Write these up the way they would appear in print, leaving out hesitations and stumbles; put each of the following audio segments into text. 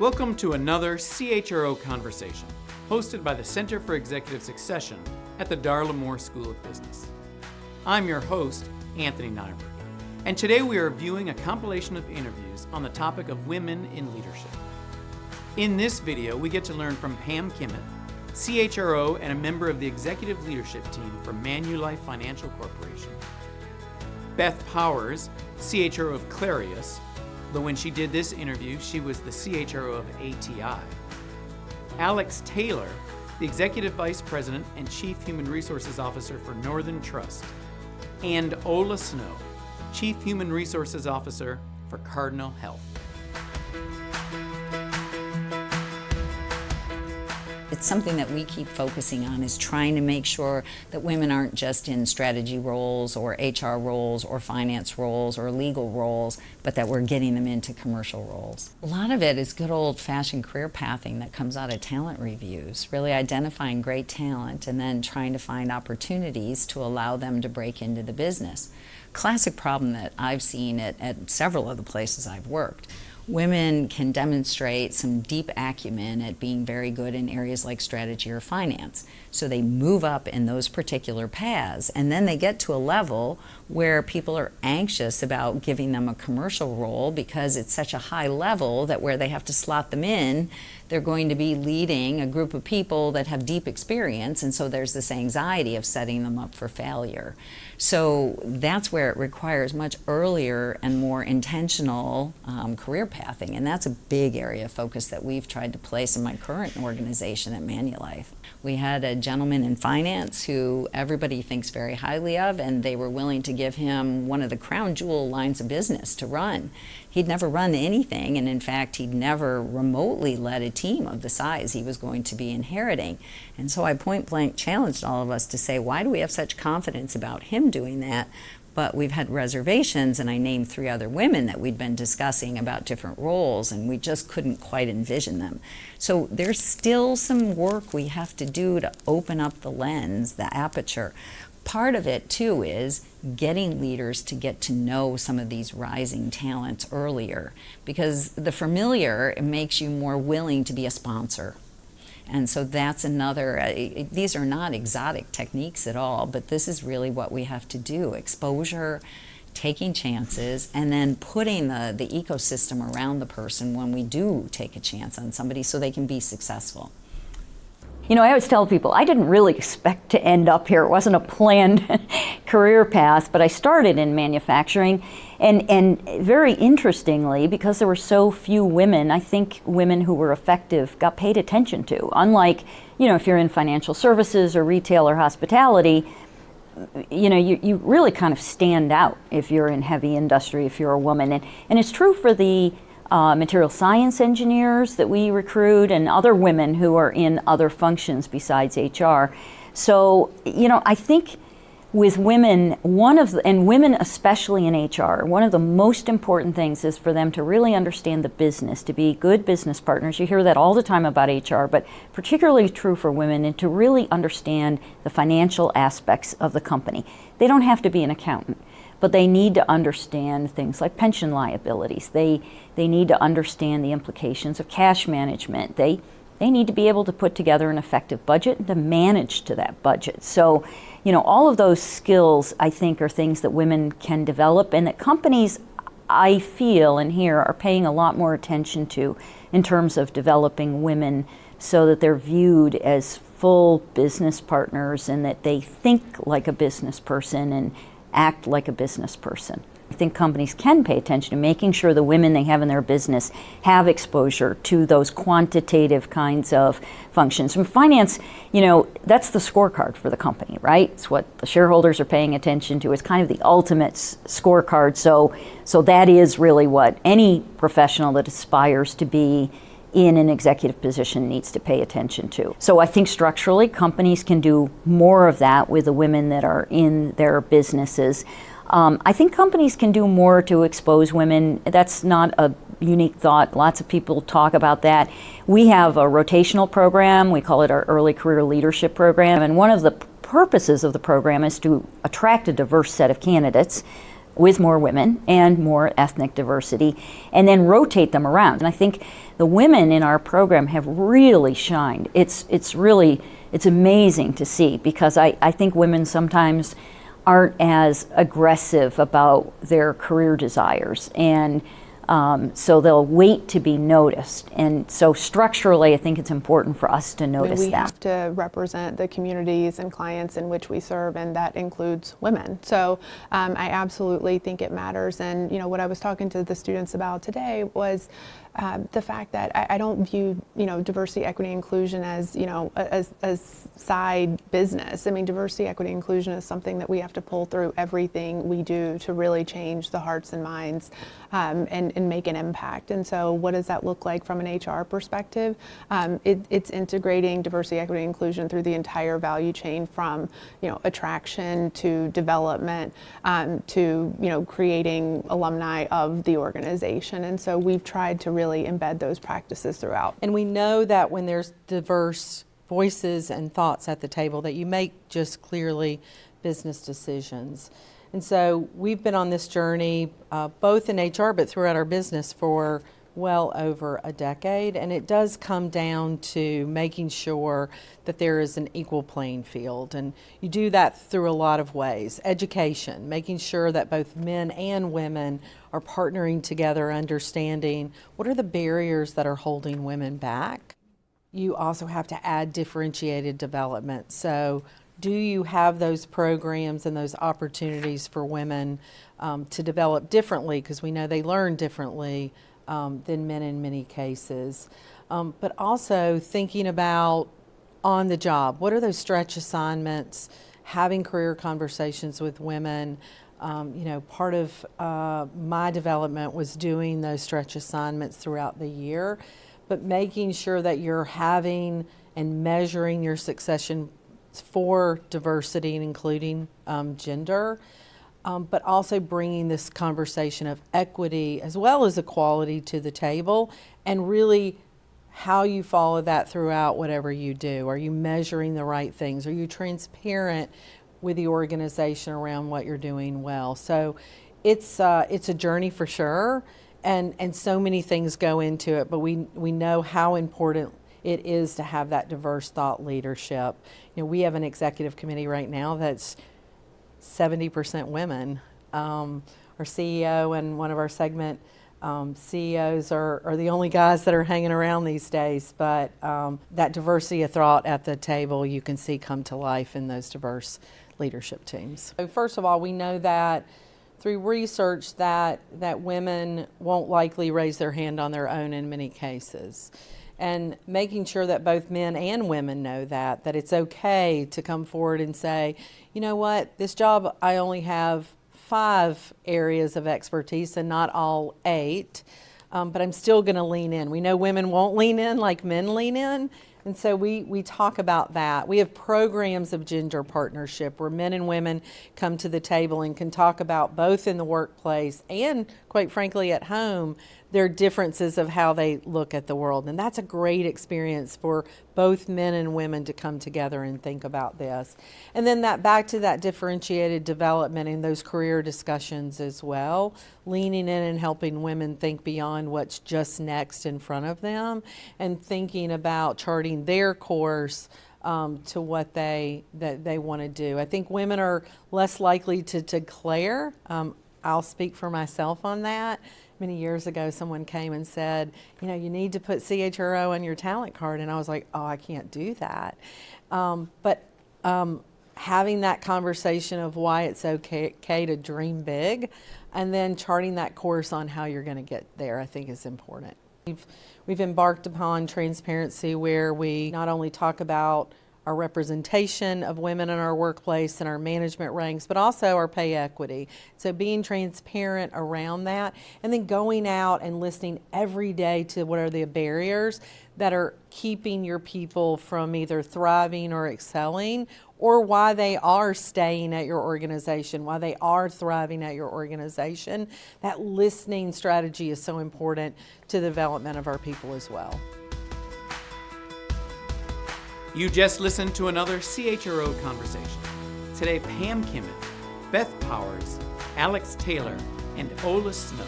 Welcome to another CHRO Conversation, hosted by the Center for Executive Succession at the Darla Moore School of Business. I'm your host, Anthony Nyberg, and today we are viewing a compilation of interviews on the topic of women in leadership. In this video, we get to learn from Pam Kimmett, CHRO and a member of the executive leadership team for Manulife Financial Corporation, Beth Powers, CHRO of Clarius, though when she did this interview, she was the CHRO of ATI, Alex Taylor, the Executive Vice President and Chief Human Resources Officer for Northern Trust, and Ola Snow, Chief Human Resources Officer for Cardinal Health. It's something that we keep focusing on, is trying to make sure that women aren't just in strategy roles or HR roles or finance roles or legal roles, but that we're getting them into commercial roles. A lot of it is good old-fashioned career pathing that comes out of talent reviews, really identifying great talent and then trying to find opportunities to allow them to break into the business. Classic problem that I've seen at several of the places I've worked. Women can demonstrate some deep acumen at being very good in areas like strategy or finance. So they move up in those particular paths, and then they get to a level where people are anxious about giving them a commercial role because it's such a high level that where they have to slot them in, they're going to be leading a group of people that have deep experience, and so there's this anxiety of setting them up for failure. So that's where it requires much earlier and more intentional career pathing, and that's a big area of focus that we've tried to place in my current organization at Manulife. We had a gentleman in finance who everybody thinks very highly of, and they were willing to give him one of the crown jewel lines of business to run. He'd never run anything, and in fact, he'd never remotely led a team of the size he was going to be inheriting. And so I point blank challenged all of us to say, why do we have such confidence about him doing that? But we've had reservations, and I named 3 other women that we'd been discussing about different roles, and we just couldn't quite envision them. So there's still some work we have to do to open up the lens, the aperture. Part of it, too, is getting leaders to get to know some of these rising talents earlier, because the familiar makes you more willing to be a sponsor. And so that's another, these are not exotic techniques at all, but this is really what we have to do. Exposure, taking chances, and then putting the ecosystem around the person when we do take a chance on somebody so they can be successful. You know, I always tell people I didn't really expect to end up here. It wasn't a planned career path, but I started in manufacturing. And very interestingly, because there were so few women, I think women who were effective got paid attention to. Unlike, you know, if you're in financial services or retail or hospitality, you know, you really kind of stand out if you're in heavy industry, if you're a woman. And it's true for the material science engineers that we recruit and other women who are in other functions besides HR. So, you know, I think with women, and women especially in HR, one of the most important things is for them to really understand the business, to be good business partners. You hear that all the time about HR, but particularly true for women, and to really understand the financial aspects of the company. They don't have to be an accountant, but they need to understand things like pension liabilities. They need to understand the implications of cash management. They need to be able to put together an effective budget and to manage to that budget. So, you know, all of those skills, I think, are things that women can develop and that companies, I feel and hear, are paying a lot more attention to in terms of developing women so that they're viewed as full business partners and that they think like a business person and act like a business person. I think companies can pay attention to making sure the women they have in their business have exposure to those quantitative kinds of functions. From finance, you know, that's the scorecard for the company, right? It's what the shareholders are paying attention to. It's kind of the ultimate scorecard. So that is really what any professional that aspires to be in an executive position needs to pay attention to. So I think structurally, companies can do more of that with the women that are in their businesses. I think companies can do more to expose women. That's not a unique thought. Lots of people talk about that. We have a rotational program. We call it our early career leadership program. And one of the purposes of the program is to attract a diverse set of candidates with more women and more ethnic diversity, and then rotate them around. And I think the women in our program have really shined. It's amazing to see, because I think women sometimes aren't as aggressive about their career desires, and so they'll wait to be noticed. And so structurally, I think it's important for us to notice that. We have to represent the communities and clients in which we serve, and that includes women. So I absolutely think it matters. And what I was talking to the students about today was the fact that I don't view diversity, equity, inclusion as as side business. I mean, diversity, equity, inclusion is something that we have to pull through everything we do to really change the hearts and minds and make an impact. And so, what does that look like from an HR perspective? It's integrating diversity, equity, inclusion through the entire value chain, from attraction to development to creating alumni of the organization. And so we've tried to really embed those practices throughout. And we know that when there's diverse voices and thoughts at the table, that you make just clearly business decisions. And so we've been on this journey both in HR but throughout our business for well over a decade, and it does come down to making sure that there is an equal playing field, and you do that through a lot of ways. Education, making sure that both men and women are partnering together, understanding what are the barriers that are holding women back. You also have to add differentiated development. So do you have those programs and those opportunities for women to develop differently, because we know they learn differently than men in many cases, but also thinking about on the job, what are those stretch assignments, having career conversations with women. Part of my development was doing those stretch assignments throughout the year, but making sure that you're having and measuring your succession for diversity and including gender. But also bringing this conversation of equity as well as equality to the table, and really how you follow that throughout whatever you do. Are you measuring the right things? Are you transparent with the organization around what you're doing well? So it's a journey for sure, and so many things go into it, but we know how important it is to have that diverse thought leadership. We have an executive committee right now that's 70% women. Our CEO and one of our segment CEOs are the only guys that are hanging around these days, but that diversity of thought at the table you can see come to life in those diverse leadership teams. So first of all, we know that through research that women won't likely raise their hand on their own in many cases. And making sure that both men and women know that it's okay to come forward and say, you know what, this job I only have 5 areas of expertise and not all 8, but I'm still going to lean in. We know women won't lean in like men lean in, and so we talk about that. We have programs of gender partnership where men and women come to the table and can talk about, both in the workplace and, quite frankly, at home, their differences of how they look at the world. And that's a great experience for both men and women to come together and think about this. And then back to that differentiated development and those career discussions as well, leaning in and helping women think beyond what's just next in front of them, and thinking about charting their course to what they want to do. I think women are less likely to declare. I'll speak for myself on that. Many years ago, someone came and said, you need to put CHRO on your talent card. And I was like, oh, I can't do that. But having that conversation of why it's okay to dream big, and then charting that course on how you're going to get there, I think is important. We've embarked upon transparency, where we not only talk about our representation of women in our workplace and our management ranks, but also our pay equity. So being transparent around that, and then going out and listening every day to what are the barriers that are keeping your people from either thriving or excelling, or why they are staying at your organization, why they are thriving at your organization. That listening strategy is so important to the development of our people as well. You just listened to another CHRO conversation. Today, Pam Kimmett, Beth Powers, Alex Taylor and Ola Snow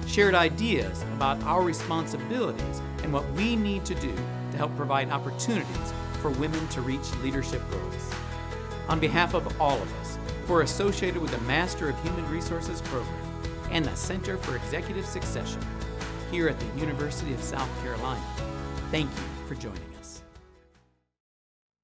shared ideas about our responsibilities and what we need to do to help provide opportunities for women to reach leadership roles. On behalf of all of us who are associated with the Master of Human Resources program and the Center for Executive Succession here at the University of South Carolina, thank you for joining us.